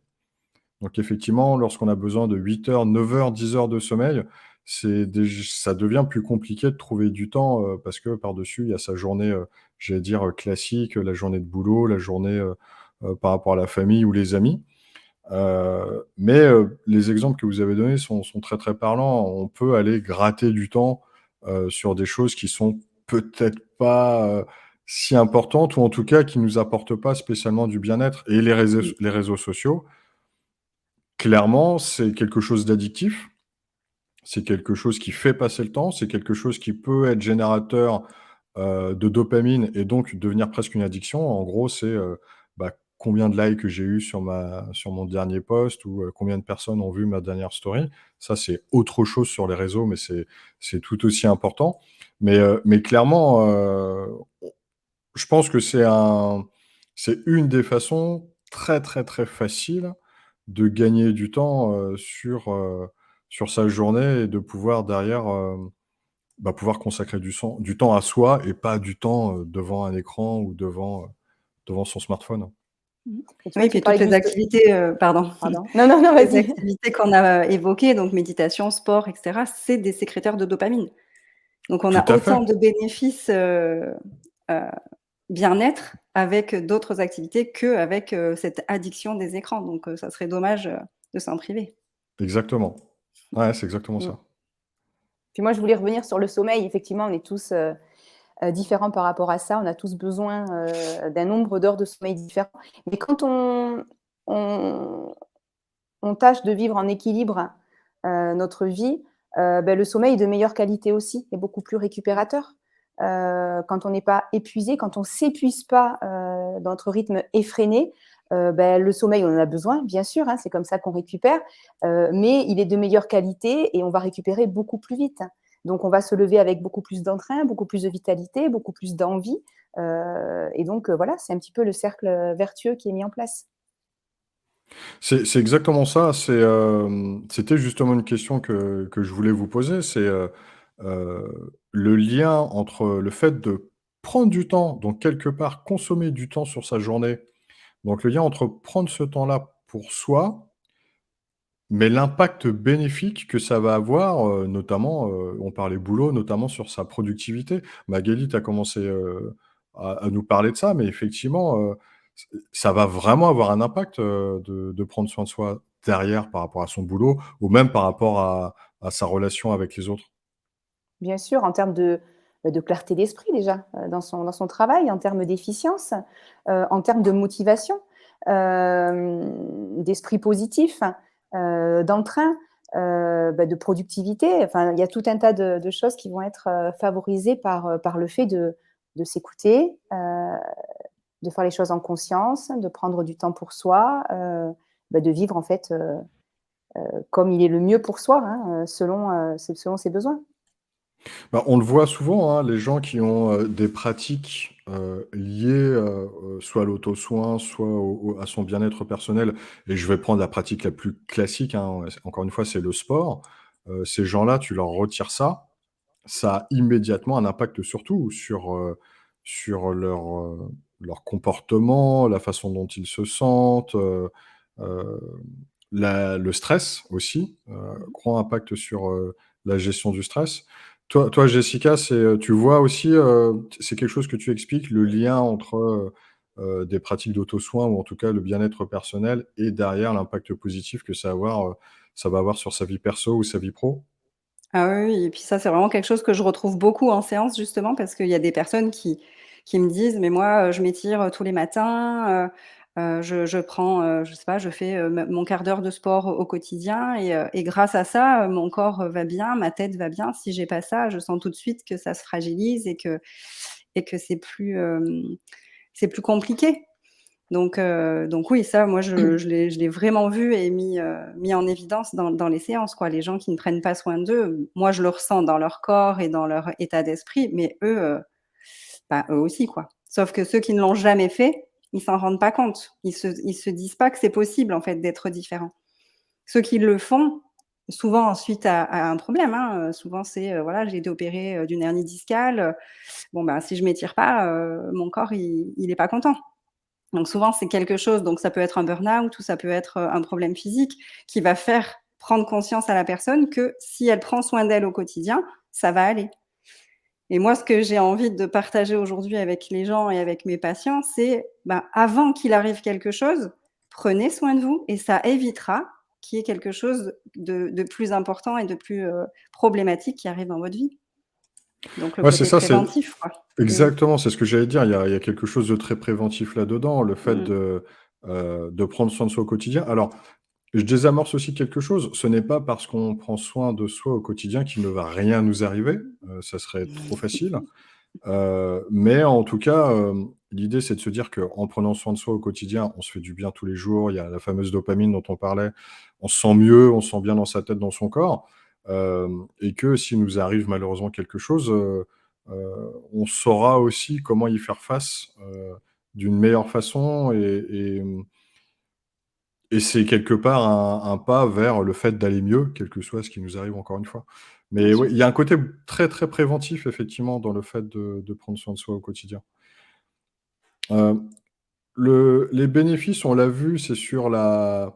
Donc effectivement, lorsqu'on a besoin de 8 heures, 9 heures, 10 heures de sommeil, ça devient plus compliqué de trouver du temps, parce que par-dessus, il y a sa journée, j'allais dire, classique, la journée de boulot, la journée, par rapport à la famille ou les amis. Mais les exemples que vous avez donnés sont très, très parlants. On peut aller gratter du temps, sur des choses qui sont peut-être pas, si importantes ou en tout cas qui nous apportent pas spécialement du bien-être et Mmh. les réseaux sociaux, clairement, c'est quelque chose d'addictif. C'est quelque chose qui fait passer le temps, c'est quelque chose qui peut être générateur, de dopamine et donc devenir presque une addiction. En gros, c'est, combien de likes que j'ai eu sur mon dernier post ou, combien de personnes ont vu ma dernière story. Ça, c'est autre chose sur les réseaux, mais c'est tout aussi important. Mais clairement, je pense que c'est une des façons très, très, très faciles de gagner du temps, sur sa journée et de pouvoir derrière, pouvoir consacrer du temps à soi et pas du temps, devant un écran ou devant son smartphone. Mmh. Et tu vois, Oui, tu puis toutes parlais les juste activités, pardon, pardon. Non, non, non, toutes les vas-y. activités qu'on a évoquées, donc méditation, sport et cetera, c'est des sécréteurs de dopamine. Donc on Tout a à fait. autant de bénéfices, heu, bien-être avec d'autres activités qu'avec, cette addiction des écrans. Donc ça serait dommage, de s'en priver. Exactement. Ouais, c'est exactement Mmh. ça. Puis moi, je voulais revenir sur le sommeil. Effectivement, on est tous, différents par rapport à ça. On a tous besoin, d'un nombre d'heures de sommeil différent. Mais quand on on tâche de vivre en équilibre, notre vie, le sommeil est de meilleure qualité aussi et beaucoup plus récupérateur. Quand on n'est pas épuisé, quand on s'épuise pas, dans notre rythme effréné, le sommeil, on en a besoin, bien sûr, hein, c'est comme ça qu'on récupère, mais il est de meilleure qualité et on va récupérer beaucoup plus vite. Donc on va se lever avec beaucoup plus d'entrain, beaucoup plus de vitalité, beaucoup plus d'envie, et donc voilà, c'est un petit peu le cercle, vertueux qui est mis en place. C'est exactement ça. C'était justement une question que je voulais vous poser. Le lien entre le fait de prendre du temps, donc quelque part consommer du temps sur sa journée, donc le lien entre prendre ce temps-là pour soi, mais l'impact bénéfique que ça va avoir, notamment, on parlait boulot, notamment sur sa productivité. Magali, tu as commencé, à nous parler de ça, mais effectivement, ça va vraiment avoir un impact, de prendre soin de soi derrière par rapport à son boulot ou même par rapport à sa relation avec les autres. Bien sûr, en termes de clarté d'esprit déjà, dans son travail, en termes d'efficience, en termes de motivation, d'esprit positif, d'entrain, de productivité. Enfin, il y a tout un tas de choses qui vont être, favorisées par le fait de s'écouter, de faire les choses en conscience, de prendre du temps pour soi, de vivre en fait, comme il est le mieux pour soi, hein, selon ses besoins. On le voit souvent, hein, les gens qui ont, des pratiques, liées, soit à l'auto-soin, soit à son bien-être personnel et je vais prendre la pratique la plus classique, hein, encore une fois, c'est le sport. Ces gens-là, tu leur retires ça, ça a immédiatement un impact surtout sur leur comportement, la façon dont ils se sentent, heu, le stress aussi, gros impact sur, la gestion du stress. Toi, Jessica, tu vois aussi, c'est quelque chose que tu expliques, le lien entre, des pratiques d'auto-soin ou en tout cas le bien-être personnel et derrière l'impact positif que ça va avoir sur sa vie perso ou sa vie pro? Ah oui, oui et puis ça, c'est vraiment quelque chose que je retrouve beaucoup en séance justement parce qu'il y a des personnes qui me disent: «Mais moi, je m'étire, tous les matins, je prends, je sais pas, je fais, mon quart d'heure de sport au quotidien et grâce à ça, mon corps, va bien, ma tête va bien. Si j'ai pas ça, je sens tout de suite que ça se fragilise et que c'est plus compliqué». Donc oui, ça, moi, je l'ai vraiment vu et mis en évidence dans les séances, quoi. Les gens qui ne prennent pas soin d'eux, moi, je le ressens dans leur corps et dans leur état d'esprit, mais eux, eux aussi, quoi. Sauf que ceux qui ne l'ont jamais fait, ils s'en rendent pas compte. Ils se disent pas que c'est possible, en fait, d'être différent. Ceux qui le font, souvent suite à un problème, hein, souvent c'est, voilà, j'ai été opérée, d'une hernie discale, bon, bah, si je m'étire pas, mon corps il est pas content. Donc souvent, c'est quelque chose donc ça peut être un burn-out ou ça peut être, un problème physique qui va faire prendre conscience à la personne que si elle prend soin d'elle au quotidien, ça va aller. Et moi, ce que j'ai envie de partager aujourd'hui avec les gens et avec mes patients, c'est, ben, avant qu'il arrive quelque chose, prenez soin de vous et ça évitera qu'il y ait quelque chose de plus important et de plus, problématique qui arrive dans votre vie. Donc le Ouais, c'est côté ça, c'est préventif, quoi. Mmh. exactement, c'est ce que j'allais dire. Il y a quelque chose de très préventif là-dedans, le fait Mmh. de prendre soin de soi au quotidien. Alors, je désamorce aussi quelque chose. Ce n'est pas parce qu'on prend soin de soi au quotidien qu'il ne va rien nous arriver, ça serait trop facile. Mais en tout cas, l'idée, c'est de se dire qu'en prenant soin de soi au quotidien, on se fait du bien tous les jours. Il y a la fameuse dopamine dont on parlait. On se sent mieux, on se sent bien dans sa tête, dans son corps, et que s'il nous arrive malheureusement quelque chose, on saura aussi comment y faire face, d'une meilleure façon et c'est quelque part un pas vers le fait d'aller mieux, quel que soit ce qui nous arrive encore une fois. Bien Mais oui, sûr. il y a un côté très, très préventif effectivement dans le fait de prendre soin de soi au quotidien. Heu, les bénéfices, on l'a vu, c'est sur la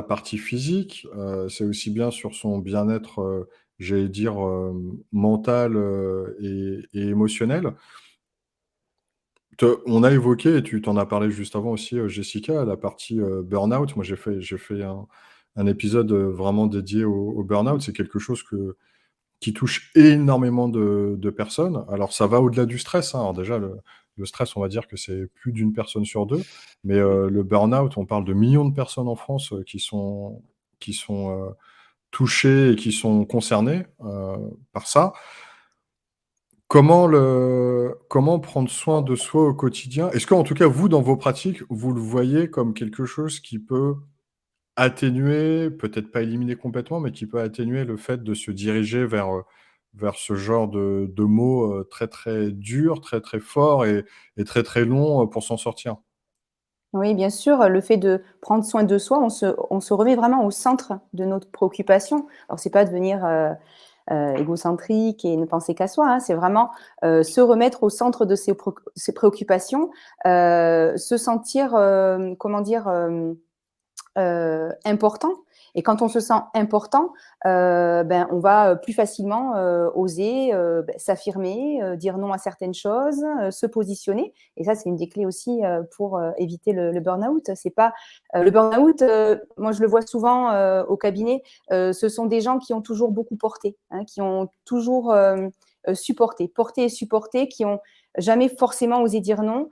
partie physique, c'est aussi bien sur son bien-être, j'allais dire, mental, et émotionnel. On a évoqué et tu t'en as parlé juste avant aussi, Jessica, la partie, burn-out. Moi, j'ai fait un épisode, vraiment dédié au burn-out. C'est quelque chose qui touche énormément de personnes. Alors ça va au-delà du stress, hein. Alors déjà le stress, on va dire que c'est plus d'une personne sur 2, mais le burn-out, on parle de millions de personnes en France, qui sont touchées et qui sont concernées, par ça. Comment prendre soin de soi au quotidien? Est-ce qu'en tout cas, vous, dans vos pratiques, vous le voyez comme quelque chose qui peut atténuer, peut-être pas éliminer complètement, mais qui peut atténuer le fait de se diriger vers ce genre de mots, très, très durs, très, très forts et très, très longs, pour s'en sortir? Oui, bien sûr, le fait de prendre soin de soi, on se remet vraiment au centre de notre préoccupation. Alors c'est pas devenir, égocentrique et ne penser qu'à soi, hein. C'est vraiment, se remettre au centre de ses préoccupations, se sentir, comment dire? Important et quand on se sent important, ben, on va, plus facilement, oser, s'affirmer, dire non à certaines choses, se positionner et ça, c'est une des clés aussi, pour, éviter le burn-out. C'est pas, le burn-out, moi je le vois souvent, au cabinet, ce sont des gens qui ont toujours beaucoup porté, hein, qui ont toujours, supporté, porté et supporté, qui ont jamais forcément osé dire non,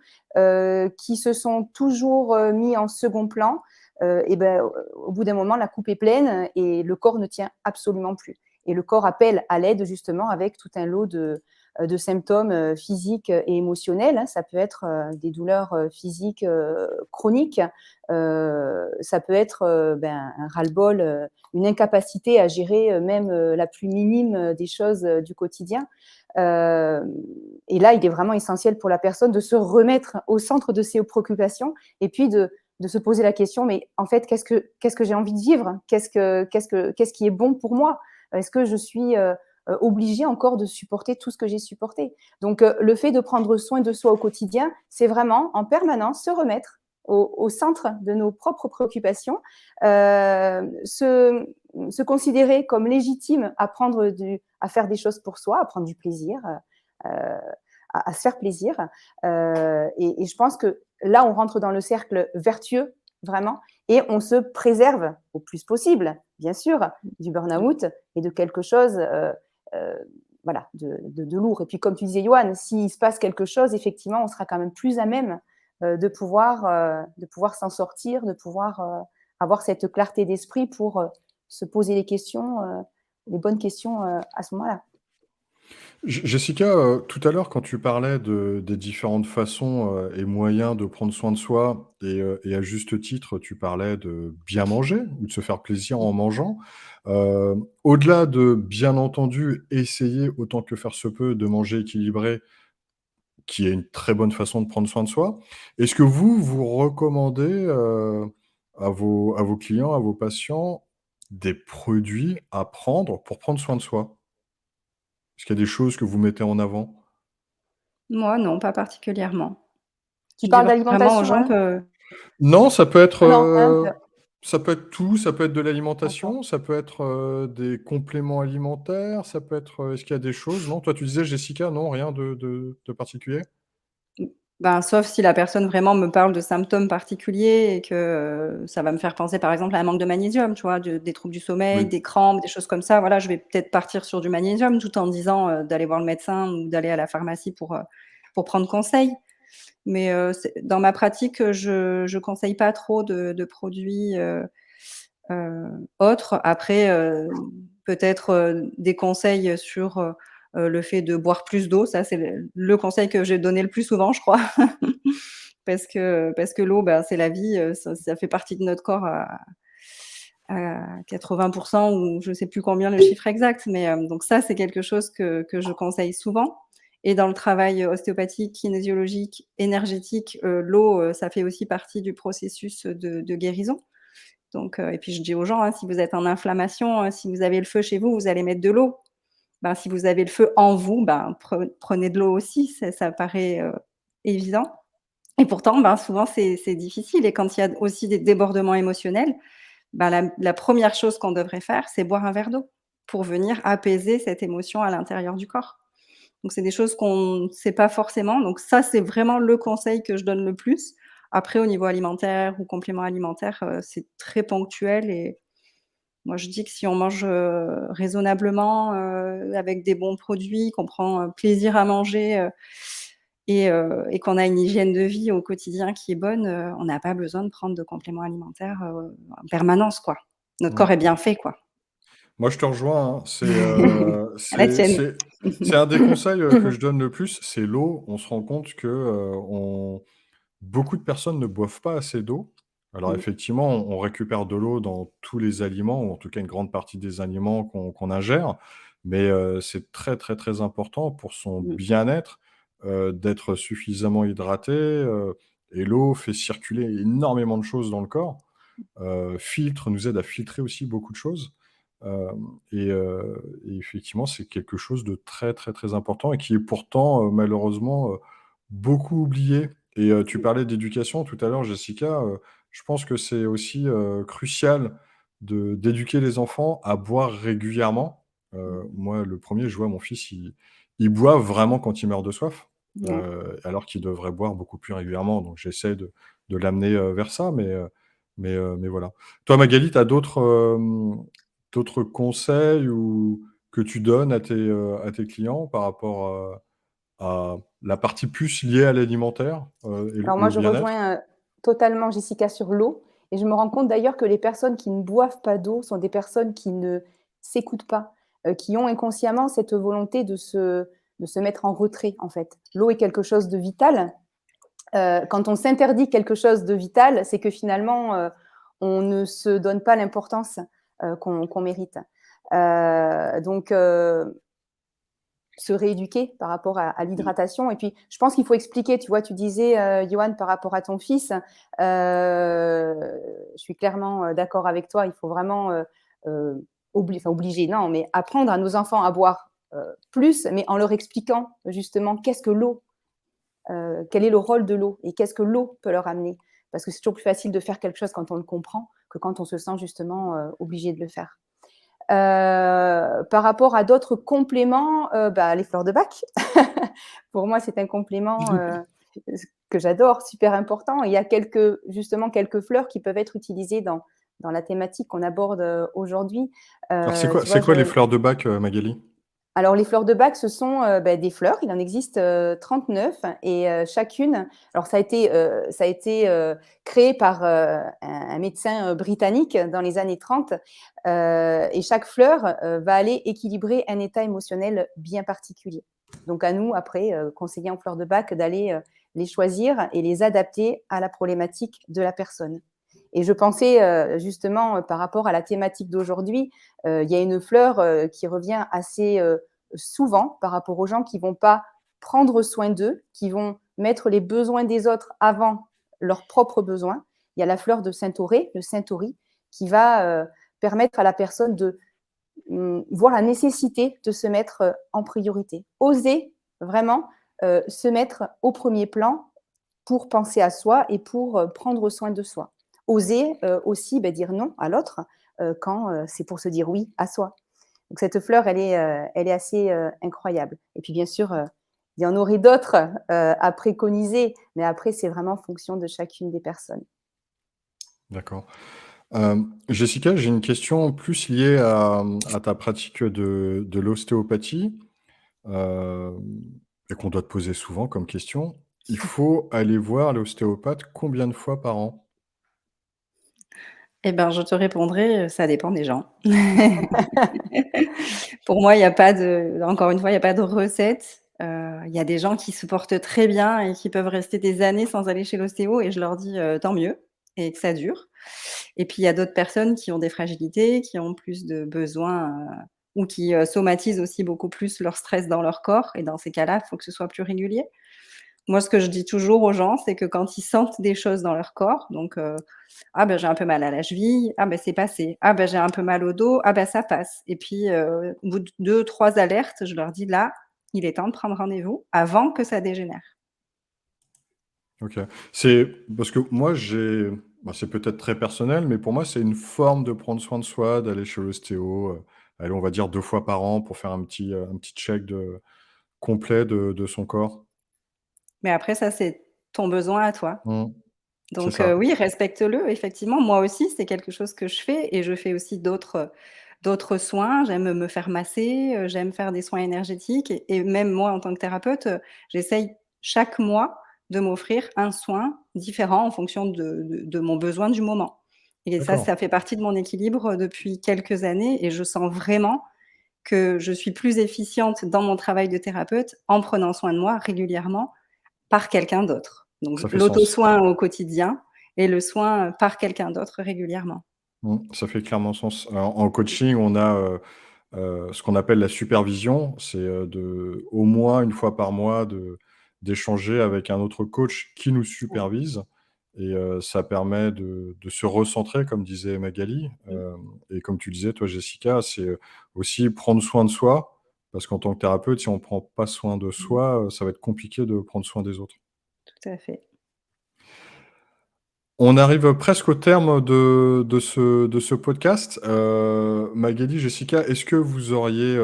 qui se sont toujours, mis en second plan et ben, au bout d'un moment, la coupe est pleine et le corps ne tient absolument plus. Et le corps appelle à l'aide justement avec tout un lot de symptômes physiques et émotionnels, hein. Ça peut être des douleurs physiques chroniques, ça peut être ben, un ras-le-bol, une incapacité à gérer même la plus minime des choses du quotidien. Euh, et là, il est vraiment essentiel pour la personne de se remettre au centre de ses préoccupations et puis de se poser la question, mais en fait, qu'est-ce que j'ai envie de vivre? Qu'est-ce qui est bon pour moi? Est-ce que je suis obligée encore de supporter tout ce que j'ai supporté? Donc, le fait de prendre soin de soi au quotidien, c'est vraiment en permanence se remettre au centre de nos propres préoccupations, se considérer comme légitime à faire des choses pour soi, à prendre du plaisir, euh, à se faire plaisir. Et je pense que là, on rentre dans le cercle vertueux, vraiment, et on se préserve au plus possible, bien sûr, du burn-out et de quelque chose euh, voilà, de lourd. Et puis, comme tu disais, Johan, s'il se passe quelque chose, effectivement, on sera quand même plus à même de pouvoir s'en sortir, de pouvoir avoir cette clarté d'esprit pour se poser les questions, les bonnes questions à ce moment-là. Jessica, tout à l'heure, quand tu parlais des différentes façons, et moyens de prendre soin de soi et à juste titre, tu parlais de bien manger ou de se faire plaisir en mangeant. Au-delà de, bien entendu, essayer autant que faire se peut de manger équilibré, qui est une très bonne façon de prendre soin de soi, est-ce que vous recommandez, à vos clients, à vos patients, des produits à prendre pour prendre soin de soi? Est-ce qu'il y a des choses que vous mettez en avant? Moi non, pas particulièrement. Tu Je dis parles vraiment aux d'alimentation, gens hein? que Non, Ah non, hein, ça peut être tout, ça peut être de d'accord. l'alimentation, ça peut être, des compléments alimentaires, ça peut être, est-ce qu'il y a des choses non? Toi, tu disais Jessica, non, rien de particulier? Ben, sauf si la personne vraiment me parle de symptômes particuliers et que, ça va me faire penser, par exemple, à un manque de magnésium, tu vois? Des troubles du sommeil, Oui. des crampes, des choses comme ça. Voilà, je vais peut-être partir sur du magnésium tout en disant, d'aller voir le médecin ou d'aller à la pharmacie pour prendre conseil. Mais, c'est dans ma pratique, je conseille pas trop de produits, autres. Après, peut-être, des conseils sur, le fait de boire plus d'eau. Ça, c'est le conseil que j'ai donné le plus souvent, je crois. Parce que l'eau, bah, c'est la vie, ça fait partie de notre corps à 80 ou je sais plus combien le chiffre exact, mais, donc ça, c'est quelque chose que je conseille souvent et dans le travail ostéopathique, kinésiologique, énergétique, l'eau, ça fait aussi partie du processus de guérison. Donc, et puis je dis aux gens, hein, si vous êtes en inflammation, si vous avez le feu chez vous, vous allez mettre de l'eau. Ben, si vous avez le feu en vous, ben, prenez de l'eau aussi, ça paraît, évident et pourtant, ben, souvent c'est difficile et quand il y a aussi des débordements émotionnels, ben, la 1re chose qu'on devrait faire, c'est boire un verre d'eau pour venir apaiser cette émotion à l'intérieur du corps. Donc c'est des choses qu'on ne sait pas forcément, donc ça, c'est vraiment le conseil que je donne le plus. Après au niveau alimentaire ou complément alimentaire, c'est très ponctuel et moi je dis que si on mange, raisonnablement, avec des bons produits, qu'on prend, plaisir à manger, et qu'on a une hygiène de vie au quotidien qui est bonne, on n'a pas besoin de prendre de compléments alimentaires, en permanence, quoi. Notre Mmh. corps est bien fait, quoi. Moi, je te rejoins, hein. À la tienne. C'est un des conseils, que je donne le plus, c'est l'eau. On se rend compte que, on beaucoup de personnes ne boivent pas assez d'eau. Alors Mmh, effectivement, on récupère de l'eau dans tous les aliments ou en tout cas une grande partie des aliments qu'on ingère, mais c'est très, très, très important pour son mmh, bien-être, d'être suffisamment hydraté, et l'eau fait circuler énormément de choses dans le corps, filtre, nous aide à filtrer aussi beaucoup de choses, et effectivement, c'est quelque chose de très, très, très important et qui est pourtant, malheureusement, beaucoup oublié. Et tu parlais d'éducation tout à l'heure, Jessica, je pense que c'est aussi, crucial d'éduquer les enfants à boire régulièrement. Moi, le premier, je vois mon fils, il boit vraiment quand il meurt de soif, ouais. alors qu'il devrait boire beaucoup plus régulièrement. Donc j'essaie de l'amener, vers ça, mais voilà. Toi, Magali, tu as d'autres conseils ou que tu donnes à tes clients par rapport, à la partie plus liée à l'alimentaire, Alors et moi, au je bien-être? rejoins, totalement Jessica sur l'eau et je me rends compte d'ailleurs que les personnes qui ne boivent pas d'eau sont des personnes qui ne s'écoutent pas, qui ont inconsciemment cette volonté de se mettre en retrait, en fait. L'eau est quelque chose de vital. Quand on s'interdit quelque chose de vital, c'est que finalement, on ne se donne pas l'importance, qu'on mérite. Donc se rééduquer par rapport à Mmh, l'hydratation. Et puis, je pense qu'il faut expliquer, tu vois, tu disais, Johan, par rapport à ton fils, je suis clairement d'accord avec toi, il faut vraiment obliger, non, mais apprendre à nos enfants à boire plus, mais en leur expliquant justement qu'est-ce que l'eau, quel est le rôle de l'eau et qu'est-ce que l'eau peut leur amener. Parce que c'est toujours plus facile de faire quelque chose quand on le comprend que quand on se sent justement obligé de le faire. Par rapport à d'autres compléments, bah, les fleurs de Bach. Pour moi, c'est un complément, que j'adore, super important. Et il y a quelques fleurs qui peuvent être utilisées dans la thématique qu'on aborde, aujourd'hui. Alors Tu vois, c'est quoi les fleurs de Bach, Magali? alors les fleurs de Bach, ce sont, des fleurs, il en existe, 39 et chacune alors ça a été créé par, un médecin, britannique dans les années 30, et chaque fleur, va aller équilibrer un état émotionnel bien particulier. Donc à nous après, conseillers en fleurs de Bach, d'aller, les choisir et les adapter à la problématique de la personne. Et je pensais, justement, par rapport à la thématique d'aujourd'hui, il y a une fleur, qui revient assez, souvent par rapport aux gens qui vont pas prendre soin d'eux, qui vont mettre les besoins des autres avant leurs propres besoins. Il y a la fleur de Saint-Auré, le Saint-Auri, qui va, permettre à la personne de, voir la nécessité de se mettre, en priorité. Oser vraiment, se mettre au premier plan pour penser à soi et pour, prendre soin de soi. Oser, aussi, dire non à l'autre, quand, c'est pour se dire oui à soi. Donc cette fleur, elle est assez, incroyable. Et puis bien sûr, Il y en aurait d'autres, à préconiser, mais après c'est vraiment en fonction de chacune des personnes. D'accord. Jessica, j'ai une question plus liée à ta pratique de l'ostéopathie, hem et qu'on doit te poser souvent comme question. Il faut aller voir l'ostéopathe combien de fois par an? Eh ben, je te répondrai, ça dépend des gens. Pour moi, il y a pas de encore une fois, il y a pas de recette. Il y a des gens qui supportent très bien et qui peuvent rester des années sans aller chez l'ostéo et je leur dis, tant mieux et que ça dure. Et puis il y a d'autres personnes qui ont des fragilités, qui ont plus de besoins, ou qui, somatisent aussi beaucoup plus leur stress dans leur corps et dans ces cas-là, il faut que ce soit plus régulier. Moi, ce que je dis toujours aux gens, c'est que quand ils sentent des choses dans leur corps, donc «Ah ben, j'ai un peu mal à la cheville, ah ben, c'est passé. Ah ben, j'ai un peu mal au dos, ah ben, ça passe» et puis, au bout de 2-3 alertes, je leur dis: «Là, il est temps de prendre rendez-vous avant que ça dégénère». OK. C'est parce que moi, c'est peut-être très personnel, mais pour moi, c'est une forme de prendre soin de soi, d'aller chez l'ostéo, allez, on va dire 2 fois par an pour faire un petit check complet de son corps. Mais après ça, c'est ton besoin à toi. Mmh, c'est Donc ça. oui, respecte-le, effectivement. Moi aussi, c'est quelque chose que je fais et je fais aussi d'autres soins. J'aime me faire masser, j'aime faire des soins énergétiques et même moi, en tant que thérapeute, j'essaye chaque mois de m'offrir un soin différent en fonction de mon besoin du moment et ça, D'accord. ça fait partie de mon équilibre, depuis quelques années et je sens vraiment que je suis plus efficiente dans mon travail de thérapeute en prenant soin de moi régulièrement par quelqu'un d'autre. Donc Ça fait sens. l'auto-soin au quotidien et le soin, par quelqu'un d'autre régulièrement. Ça fait clairement sens. En coaching, on a, ce qu'on appelle la supervision. C'est, de au moins une fois par mois d'échanger avec un autre coach qui nous supervise et ça permet de se recentrer comme disait Magali, Mmh, et comme tu disais toi Jessica, c'est, aussi prendre soin de soi parce qu'en tant que thérapeute, si on ne prend pas soin de mmh, soi, ça va être compliqué de prendre soin des autres. tout à fait. On arrive presque au terme de ce podcast. Magali, Jessica, est-ce que vous auriez,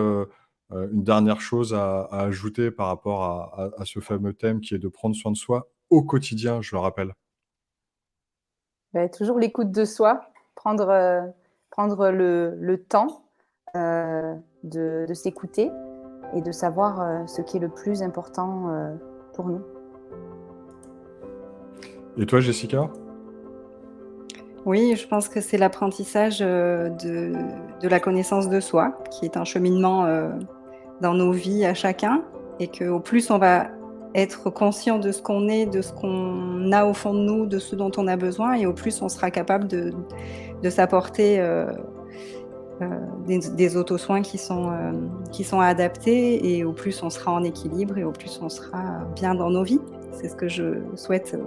une dernière chose à ajouter par rapport à ce fameux thème qui est de prendre soin de soi au quotidien, je le rappelle? Toujours l'écoute de soi, prendre le temps, de s'écouter et de savoir, ce qui est le plus important, pour nous. Et toi, Jessica? Oui, je pense que c'est l'apprentissage, de la connaissance de soi qui est un cheminement, dans nos vies à chacun et qu'au plus on va être conscient de ce qu'on est, de ce qu'on a au fond de nous, de ce dont on a besoin et au plus on sera capable de s'apporter, des auto-soins qui sont adaptés et au plus on sera en équilibre et au plus on sera bien dans nos vies. C'est ce que je souhaite,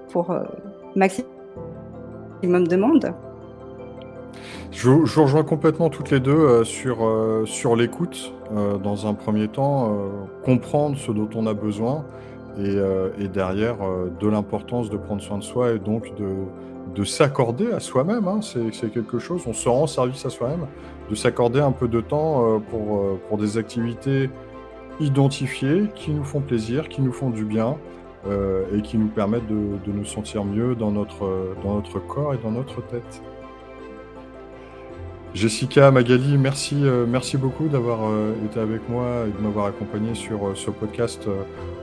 pour, maximum de monde. Je vous rejoins complètement toutes les 2 sur l'écoute, dans un premier temps, comprendre ce dont on a besoin et derrière, de l'importance de prendre soin de soi et donc de s'accorder à soi-même, hein. C'est quelque chose, on se rend service à soi-même, de s'accorder un peu de temps, pour des activités identifiées qui nous font plaisir, qui nous font du bien, et qui nous permettent de nous sentir mieux dans notre corps et dans notre tête. Jessica, Magali, merci beaucoup d'avoir, été avec moi et de m'avoir accompagné sur, ce podcast,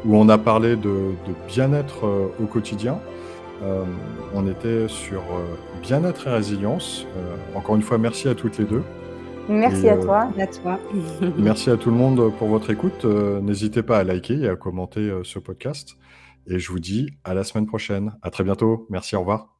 où on a parlé de bien-être, au quotidien. Hem, on était sur, bien-être et résilience. Encore une fois, merci à toutes les 2 et Merci à toi. À toi. merci à tout le monde, pour votre écoute. N'hésitez pas à liker et à commenter, ce podcast et je vous dis à la semaine prochaine. À très bientôt. Merci, au revoir.